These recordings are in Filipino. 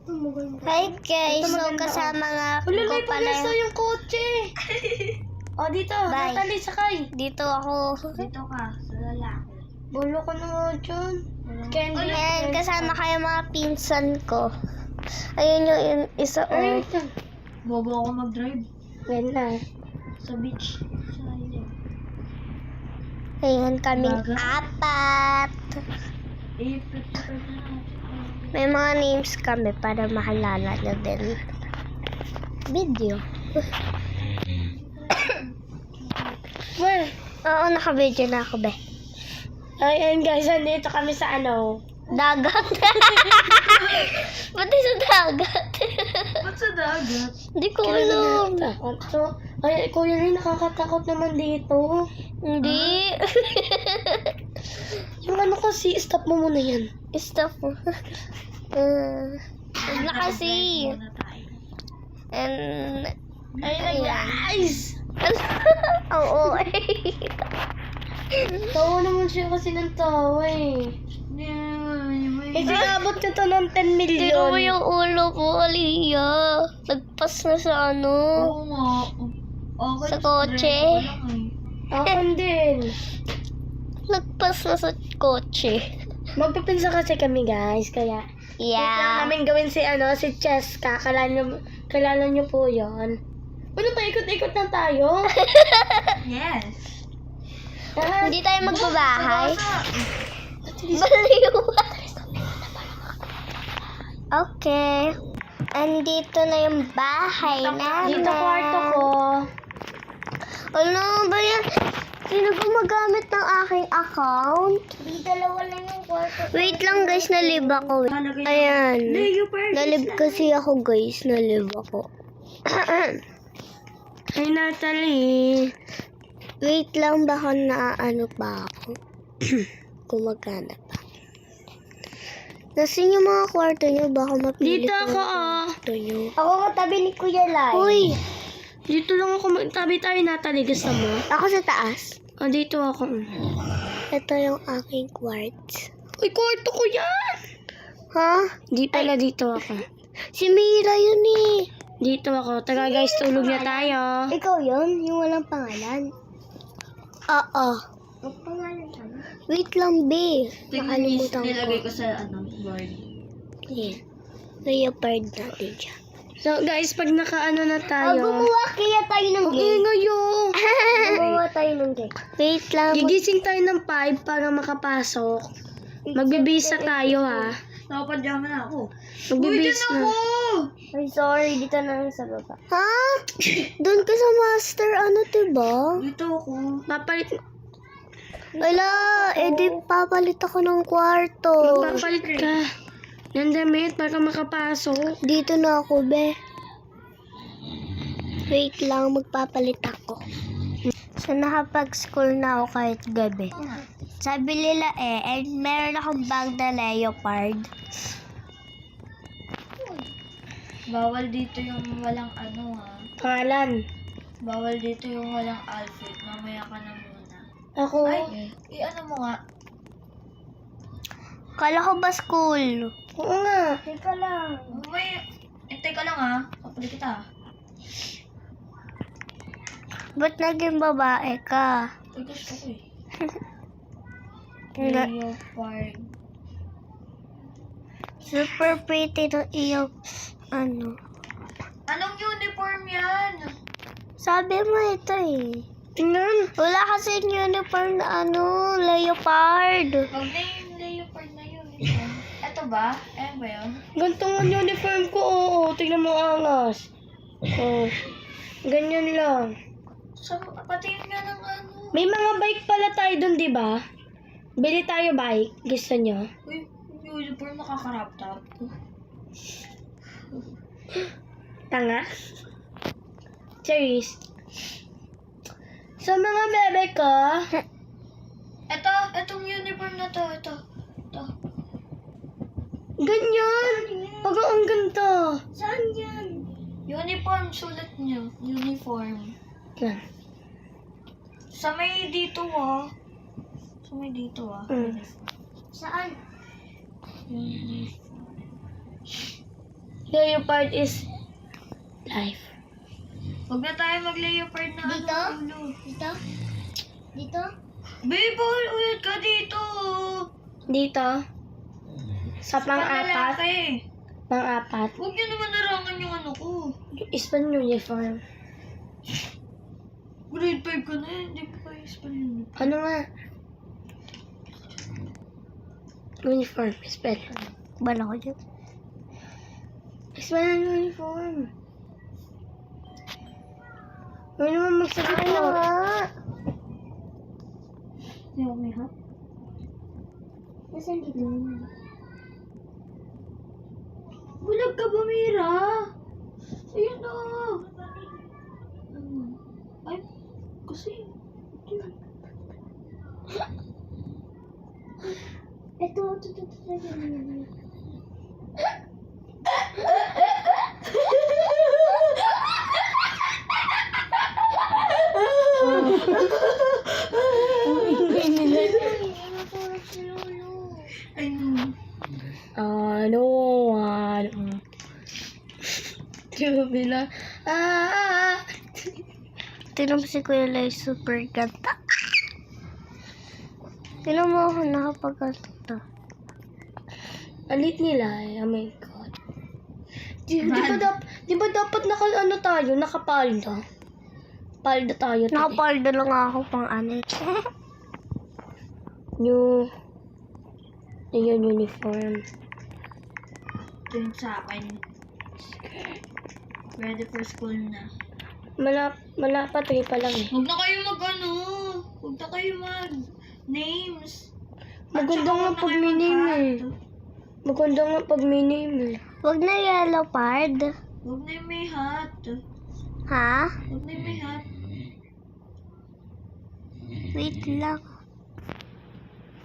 Hi guys, so kasama nga ko pala yung kotse. O, dito. Bye. Natalie, sakay. dito ako. Dito ka, sa lalaki. Bulo ko na dyan. Candy. Ayan, kasama kayo mga pinsan ko. Ayun yung isa Ay, Bobo ako mag-drive. well na. Sa beach. Sa island. Ayan kaming Baga? apat. Prepare na natin. May mga names kami para mahalala nyo din. Video. Well, Oo, naka-video na ako, be. ayan guys, nandito kami sa ano. Dagat. Pati sa dagat. Ba't sa dagat? Hindi ko alam. So, ay, kuya rin nakakatakot naman dito. Hindi. Yung ano kasi, stop mo muna yan. Stop mo. Huwag na kasi. Muna tayo. And, Ayun guys! oo. Tawa naman siya kasi ng tawa eh. Eh, sinabot ko to ng 10 million. Tiro mo yung ulo ko, Aliyah. Nagpas na sa ano. Oo nga. Okay, Sa kotse. drive ko lang eh. Ako din. Nagpas na sa kotse. Magpipinsa kasi kami guys, kaya wait lang Yeah. namin gawin si si Cheska. Kalala niyo po yon. Ano pa, ikot-ikot na tayo? Yes. Hindi tayo magbabahay. Basta, Baliw. Okay. Andito na yung bahay namin. Dito kwarto ko. Ano ba yan? Sino gumagamit ng aking account? Dalawa lang yung kwarto. Wait lang guys, nalib ako. Ayan. Nalib kasi ako guys, nalib ako. Hi Natalie. Wait lang, baka naano pa ako. Gumagana pa. Nasaan yung mga kwarto nyo? Baka mapili Dito ako kwarto nyo. Ako katabi ni Kuya Lai. Uy! Dito lang ako. Tabi tayo Natalie. Gusto mo? Ako sa taas. Dito ako. Ito yung aking quartz. Uy, kwarto ko yan! Ha? Di pala dito ako. Si Mira yun eh. Dito ako. Taga guys, tulog na tayo. Ikaw yun? Yung walang pangalan? Oo. Pangalan ka na? Wait lang, be. Nakalimutan ko. nilagay ko sa board. Yeah. Leopard natin siya. So guys, pag nakaano na tayo. Gumawa kaya tayo ng Okay, game. ngayon. Gumawa tayo ng game. Wait lang. Gigising tayo ng 5 para makapasok. Magbibisa tayo ha. Nakapadyama na ako. Magbibis na. Ay, sorry. Dito na lang sa baba. Ha? Doon ka sa master, ano, diba? Dito ako. Papalit. Wala, edi papalit ako ng kwarto. Magpapalit ka. Ng damit para makapasok. Dito na ako, be. Wait lang, magpapalit ako. So, nakapag-school na ako kahit gabi. Sabi nila and meron akong bag na leopard. Bawal dito yung walang ano ha. Pangalan. Bawal dito yung walang outfit. Mamaya ka na muna. Ako. Ay, ano mo nga. Kala ko ba school? Oo nga. Teka lang. May, hintay ka lang ha. Kapali kita. Ba't naging babae ka? Uy, gusto ko eh. Nga. Leopard. Super pretty ng iyong ano. Anong uniform yan? Sabi mo ito eh. Tingnan. Wala kasi uniform na ano, leopard. Huwag na yung leopard na uniform. Ito ba? Ayan ba yun? Ganito ang uniform ko. Oo, tingnan mo angas. Oh. Ganyan lang. So, patingin nga ng ano. May mga bike pala tayo dun, di ba? Bili tayo bike. Gusto nyo? Uy, yung uniform nakakarap top. Tanga. Cherise. Sa mga bebe ko, Itong uniform na to, ito. ganyan. Pag ang ganda. Saan yan? Uniform, sulat niyo. Uniform. Yan. Sa may dito ah. Sa may dito ah. Mm. Saan? Uniform. Leopard is life. Huwag na tayo mag-leopard na Dito? ano. Dito? Dito? Babe, bawal ulit ka dito. Dito. Sa pang-apat. Panlalaki. Pang-apat. Huwag niyo naman narangan yung ano ko. Ispan uniform. Grade 5 ka na, hindi pa kayo spell yun. Ano nga? Uniform. Spell. Bala ko dyan. Spell ng uniform. Huwag naman magsagot Ano ko. nga? Hindi ako may hat. Nasaan dito? Bulag ka ba, Mira? Ayun na. Ay, kasi. Ito. I know. Ano? Sabi na. Tinan mo si Kuya Lai, super ganda. Tinan mo ako nakapagkanta. Alit nila eh. Oh my God. Di ba dapat nakapalda? Palda tayo today. Nakapalda lang ako pang anit. Yung uniform. Ito yung sa akin. Ready for school na. Malapa 3 pa lang eh. Huwag na kayo mag-ano. Huwag na kayo mag-names. Maganda nga pag miname eh. Maganda nga pag miname eh. Huwag na yellow part. Huwag na yung may hat. Ha? Huwag na yung may hat. Wait lang.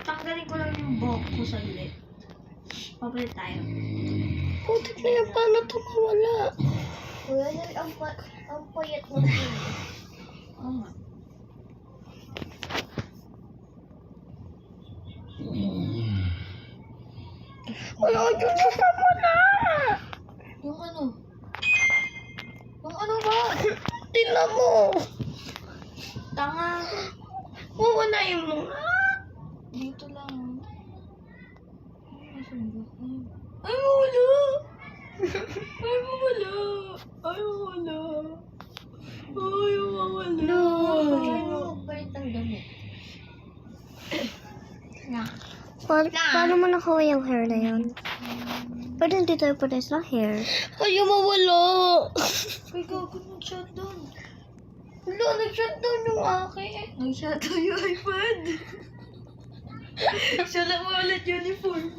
Tanggalin ko lang yung buhok ko saglit. Papalit tayo. Putik na yan, paano ito mawala? Kuya Lai, ang payat mo. Oo nga. Wala, yun mo na! Yung ano? Yung ano ba? Tingnan mo! Tanga. Uunayin mo nga! Dito lang. Nasaan ba? Ay, mawala! Ay, mawala! Ay, mawala! Ay, mawala! No! Palit ang damit. Paano mo nakuha yung hair na yun? Pwede hindi tayo pares na hair. Ayaw mawala! Ay, gago, nag-shutdown. Wala, nag-shutdown yung akin. Nag-shutdown yung iPad. Sala mo ulit uniform.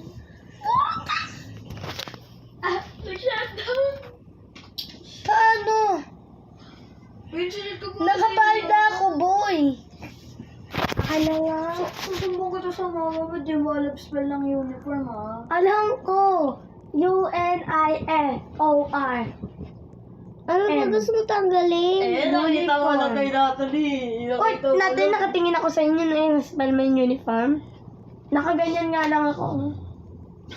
Nag-shutdown. Paano? Wait, sunod ko po. Nakapalda ako, boy! Ano nga? Susumbong ko to sa mama, ba't di mo alam spell ng uniform, ha? Alam ko! UNIFOR. Ano ba gusto mo tanggalin? Natalie. Uy, natin nakatingin ako sa inyo na yung spell mo yung uniform. Nakaganyan nga lang ako.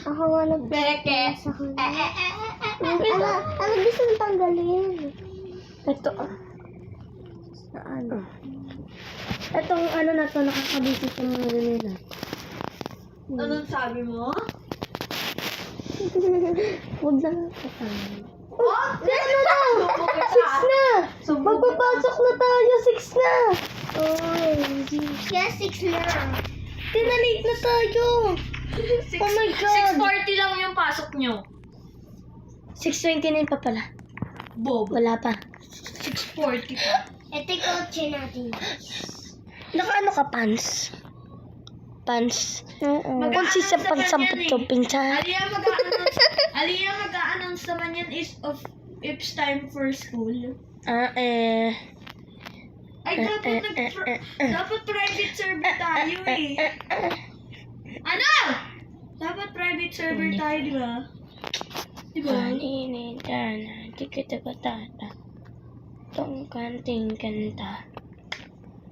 Ako nga Beke. sa kanya. Ano gusto mo tanggalin? Ito. Saan? Itong ano na to, nakakabisit yung mga nila. Anong sabi mo? Huwag lang ako. Oh! Ano na? 6 na! Magpapasok na tayo, 6 na! Kaya 6 na. Tinalate na tayo! Oh my God! 6:40 lang yung pasok nyo. 6:29 pa pala. Bob. Wala pa. 6:40 pa. Ito yung kotse natin. Naka-ano ka, pants? Pants? Oo. Kung si sa pagsampot-samping sa... Aliyah mag-a-announce naman yan is of it's time for school. Eh. Ay, dapat private server tayo eh. Ano? Dapat private server tayo, di ba? Di ba? Kaninin ka na, di kita patata. Tong kanting kanta.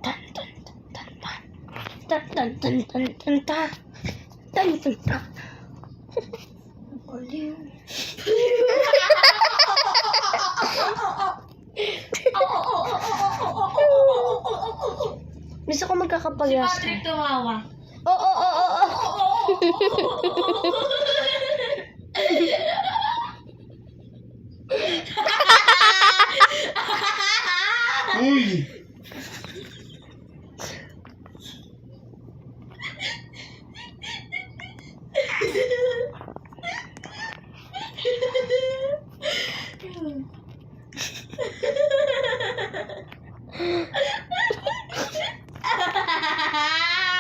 Tan tan tan tan tan. Tan tan tan tan tan tan. Tan tan tan. Oliw. ako pag Si Patrick tumawa. Oo. Uy!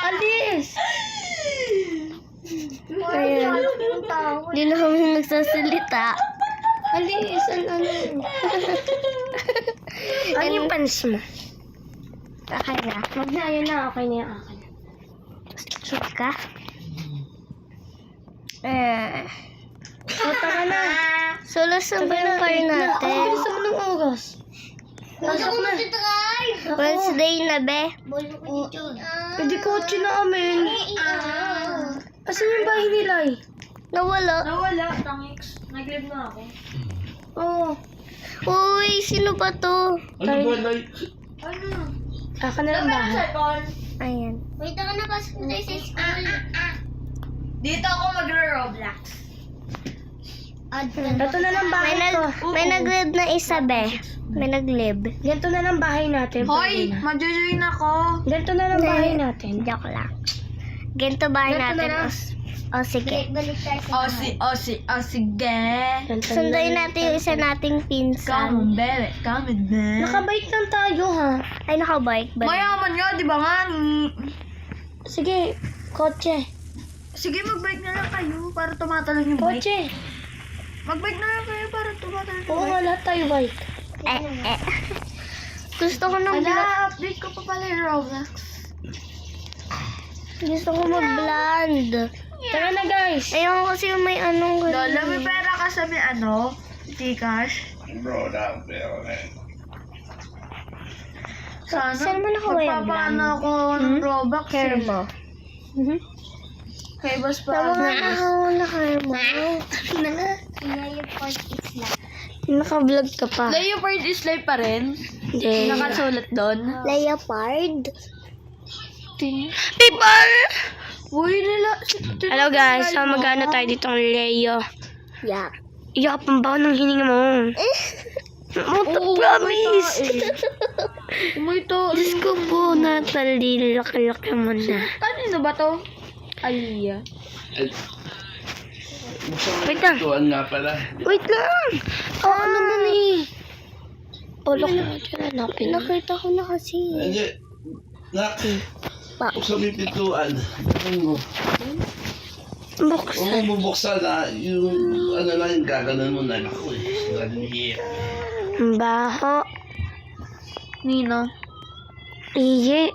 Alis! Ayan. Hindi na kami nagsasalita. Alis! Ano? Ano yung pansin mo? Okay na. Wag na, yun na. Okay na yung akin. Cute ka? Punta ka na. Sulusan ba yung car natin? Gusto mo ng oras? Pasok na. Wednesday na, be. Pwede kotse na amin. Asan yung bahay nila eh? Nawala. Nawala, tangix. Nag-live na ako. Oo. Uy, sino ba to? Ano ba, like? Ano? Aka na lang bahay. Ayan. Wait ako na, pasok na tayo sa school. Dito ako magro-Roblox. Ito na lang bahay ko. May nag-live na isa, be. May nag-live. Ganito na lang bahay natin. Hoy, Pwede na. majojoin ako. Ganito na lang bahay natin. Joke lang. Ganito bahay Ganito natin. na lang. O, sige. Balik tayo sa Sige. Ganito Sunduin na lang. natin yung isa nating Come pinsan. on, baby. Come on, baby. Nakabike lang tayo ha. Ay, nakabike ba? Mayaman nga, di ba nga? Sige, kotse. Sige, mag-bike na lang kayo para tumatalon yung bike. Kotse. Mag-bike na lang kayo para tumatalon yung Oo bike. nga, lahat tayo bike. Gusto ko ng Ala, update ko pa pala yung Roblox. Gusto ko mag-blend. Tara na guys. Ayoko kasi yung may anong Lola, may pera ka sa may ano? Gcash? Bro, down, bro, man. Sana. Saan mo nakaweblan? Magpapaano ako ng Robux Care eh. mo. Kay Boss Tama pa. nga ako na care mo. Yung part is lang. Naka-vlog ka pa. Leopard is live pa rin? Hindi. Nakasulat doon? Leopard. People! Uy, nila. Hello guys, so magano tayo dito ang Leo. Yeah. Iyakapang ba ng hininga mo? Promise! Umito. Diyos ko po, Natalie, laki-laki mo na. Kanino ba to? Aliyah. Wait lang. Tuan nga pala. Wait lang! Ano ba ni? Polo ko na dyan, hanapin. Nakita ko na kasi. Hindi. Nak. Buksan mo yung pintuan. Buksan mo. Buksan. Huwag mo bubuksan na. Yung ano lang yung gaganan mo na. Ako eh. Ganun Ang baho. Nino. Iye.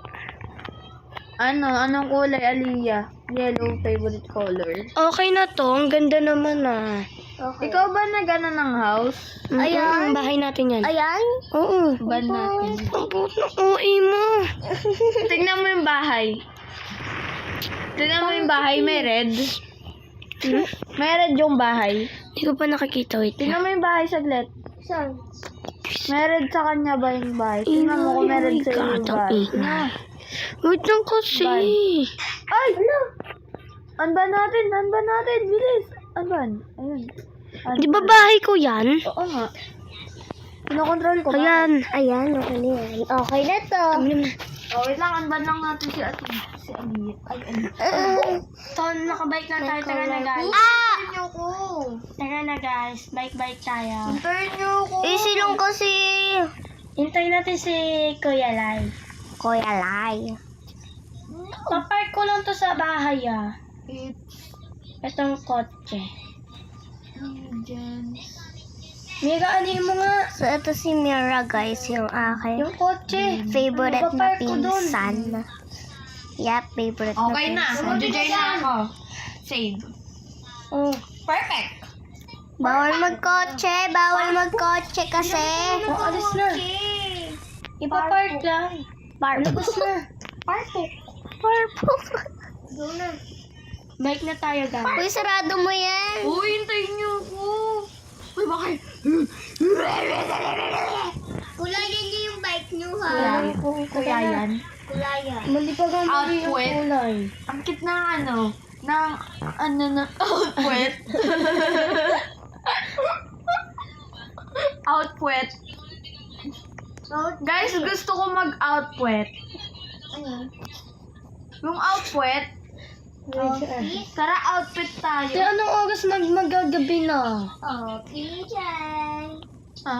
Anong kulay, Aliyah? Yellow favorite color. Okay na to, ang ganda naman ah. Ikaw ba nag-ano ng house? Ayan. Ang bahay natin yan. Ayan. Oo. Ban natin. Ang puto ng UI mo. Tingnan mo yung bahay. Tingnan mo yung bahay, may red. May red yung bahay. Hindi ko pa nakikita. Wait lang. Tingnan mo yung bahay saglit. Saan? May red sa kanya ba yung bahay? Tingnan mo kung may red sa iyo yung bahay. Tingnan. Wait lang kasi. Ay! Unban natin, bilis. Unban. Ayun. Di ba bahay ko yan? Oo nga. Kinokontrol ko ba? Ayan. Ayan, okay na yan. Okay na to. Oh, wait lang, unban lang natin si Aliyah. So, nakabike na tayo. Tara na guys. Hintayin niyo ko. Tara na guys. Bike tayo. Hintayin niyo ko. Isilong ko si Hintayin natin si Kuya Lai. Kuya Lai. Papark ko lang to sa bahay ah. Itong kotse. Mira, ano mo nga? So, ito si Mira, guys, yung aking Yung kotse. favorite na Papark ko dun. pinsan. Yep, favorite Okay na na. pinsan. Mag-join na ako. Save. Oh. Perfect. Bawal magkotse kasi. Oh, alis na. Ipapark lang. Labas na. Purple. Bike na tayo guys. Uy, sarado mo yan. Uy, hintayin niyo ko. Uy, bakit? Kulay din niyo yung bike niyo, ha? Kuya yan. Kulaya. Mali pa ka mali yung Output. kulay. Ang cute ng ng output. Output. Guys, gusto ko mag-output. Ano? Yung output, tara outfit Di tayo. anong oras magagabi na? Oh, PJ. Ha?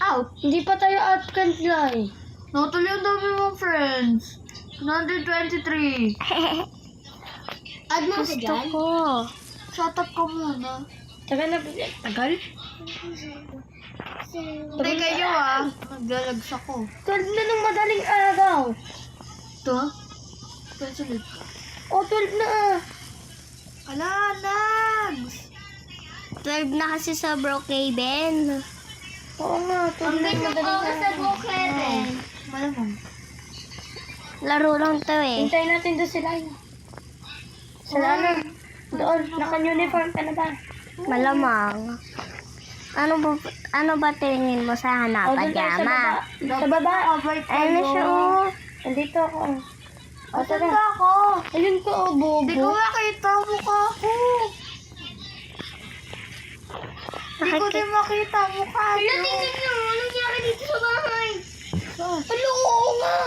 Out. Hindi pa tayo out kantlay. Natuloy ang dami mong friends. 123. Add mo sa Gusto dyan? ko. Shut up ka muna. Tagal na. Tagal? Hindi kayo Nagdalags ako. Tulad na ng madaling araw. Ito? Pencil. O, 12 na. Ala, nags! 12 na kasi sa Brookhaven. Oo nga, 12 na ng madaling Oh, sa araw. Brookhaven. Malamang. Laro lang to eh. Hintayin natin doon sila. Sila na. Doon, naka-uniform ka na ba? Malamang. Ano ba tingin mo sa O, hanapan, doon tayo sa baba. Yama? Sa baba. Ayun na siya, oh. Andito ako. O, Asan tara. ba ako? Ayun ko, oh, Hindi ko bobo. makita mukha ko. Hindi ko din makita mukha ko. Tingnan nyo, anong nangyari dito sa bahay? Hello, oo nga.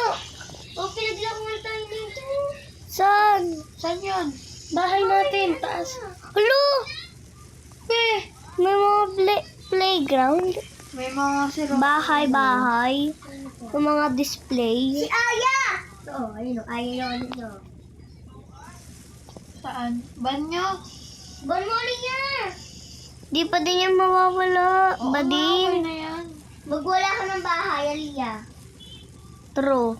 Oh, pinaglakuan tayo dito. Saan? Saan yun? Bahay natin, taas. Hello! May mga playground. May mga siro. Bahay-bahay. Yung mga display. Aya! Oh, ayun o, ayun o, ano o. Saan? Banyo? Banmoli niya! Di pa din yan mawawala. Oo nga, okay Bading. na yan. Magwala ka ng bahay, Aliyah. True.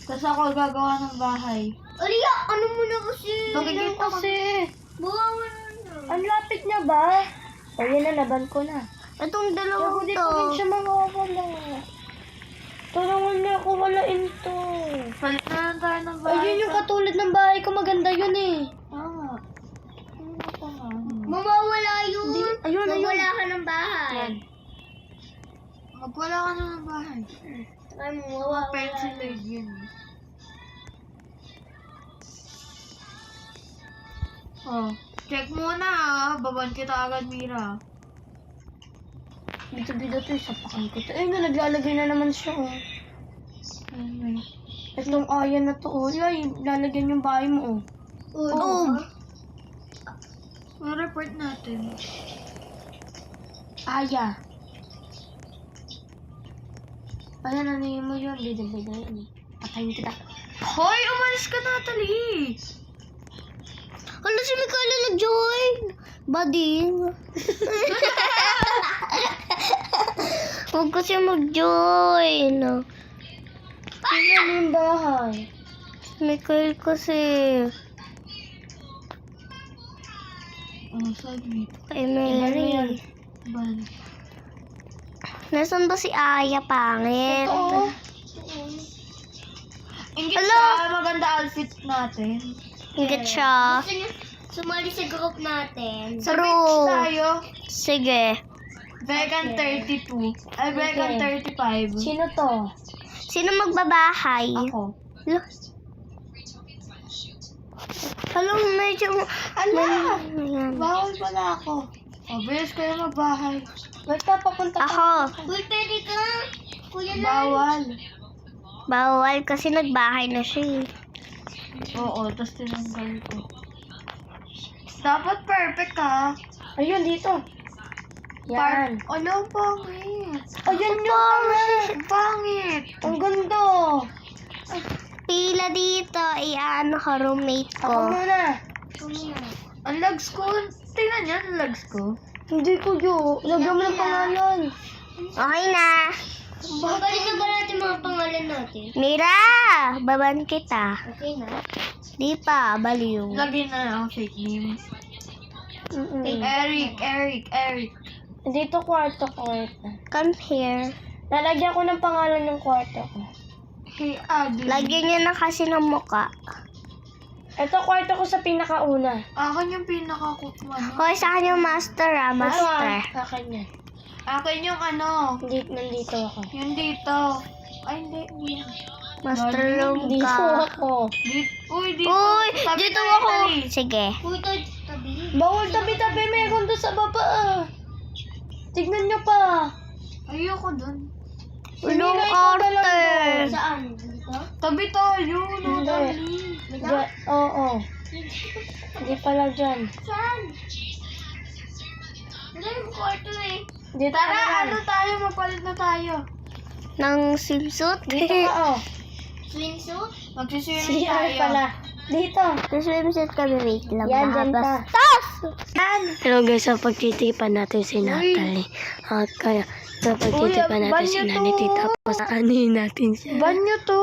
Tapos ako gagawa ng bahay. Aliyah, ano mo na kasi? Magiging Kasi, Bawawan mo na. ang lapit niya ba? O, yan na, laban ko na. Itong Pero dalawang hindi to. pa rin siya mawawala. Tulungan niya ako walain to. Palit na lang tayo ng bahay. Ayun yung katulad ng bahay ko, maganda yun eh. Tama. Ano pa nga? Mawawala yun. Ayun, Magwala ka ng bahay. Yan. Magwala ka na ng bahay. Ay, mawawala. Pencil yun. Oh, check muna baban kita agad, Mira. Bida-bida to, sapakan ko to. Ayun na, naglalagay na naman siya oh. Itong ayan na to oh. Ay, lalagyan yung bahay mo oh. Oh. report natin. Aya. Ayan, ano yun mo yun? Bida-bida yun eh. Patayin kita. Hoy, umalis ka, Natalie! Hala, si Mikala nag-join. Bading. Huwag kasi mag-join. Tingnan mo yung bahay. Mikael kasi. Oh, submit. Kay Mary. Ban. Nasaan ba si Aya, pangit? Oo. Ingit Hello? sa maganda outfit natin. Hinggat siya. Gusto niyo sumali sa group natin. Sa True. beach tayo. Sige. Vegan 32. Ay, vegan 35. Sino to? Sino magbabahay? Ako. Hello, medyo... Ala! Ayan. Bawal pala ako. O, bilis kayo magbahay. Ba't ka papunta Ako. Uy, pwede ka. Kuya lang. Bawal. Bawal kasi nagbahay na siya eh. Oo, tapos tinanggal ko. Dapat perfect ka. Ayun, dito. Yan. Ano, pangit. Ayun yun. Pangit. Ang ganda. Pila dito. Iano ka, roommate Ako ko. muna. Ang lags ko. Tingnan niya, ang lags ko. Hindi ko yun. Lagyan mo ng pangalan. Okay na. Babalik na ba natin mga pangalan natin? Mira! Baban kita. Okay na. Di pa, baliw. Lagyan na ang fake name. Eric. Dito kwarto. Come here. Lalagyan ko ng pangalan ng kwarto ko. Hey, Adi. Lagyan niya na kasi ng muka. Ito kwarto ko sa pinakauna. Akin yung pinaka-cookman. Hoy, sa kanya master ah, master. Akin yan. Akin yung ano. Nandito ako. Yung dito. Ay, hindi. Master room Dito ka. ako. Uy, dito. Uy, Tabi dito tayo, ako. dali. Sige. Uy, tabi. Bawal tabi-tabi, meron doon sa baba. Tignan nyo pa. Ayoko dun. Ulong arte. Saan? Dito? Tabi tayo, no, Hindi. dali. Oo. Hindi pala dyan. Saan? Wala yung kwarto eh. Dito Tara, ka ano tayo, mapalit na tayo. Ng swimsuit. Dito ka, oh. Swimsuit? Magsiswimming CR tayo. pala. Dito. Sa swimsuit kami, wait lang. Yan, dyan ka. Tas! Hello guys, so pagtitipan natin si Natalie. At kaya, so pagtitipan natin si banyo Natalie, to. tapos aanihin natin siya. Banyo to.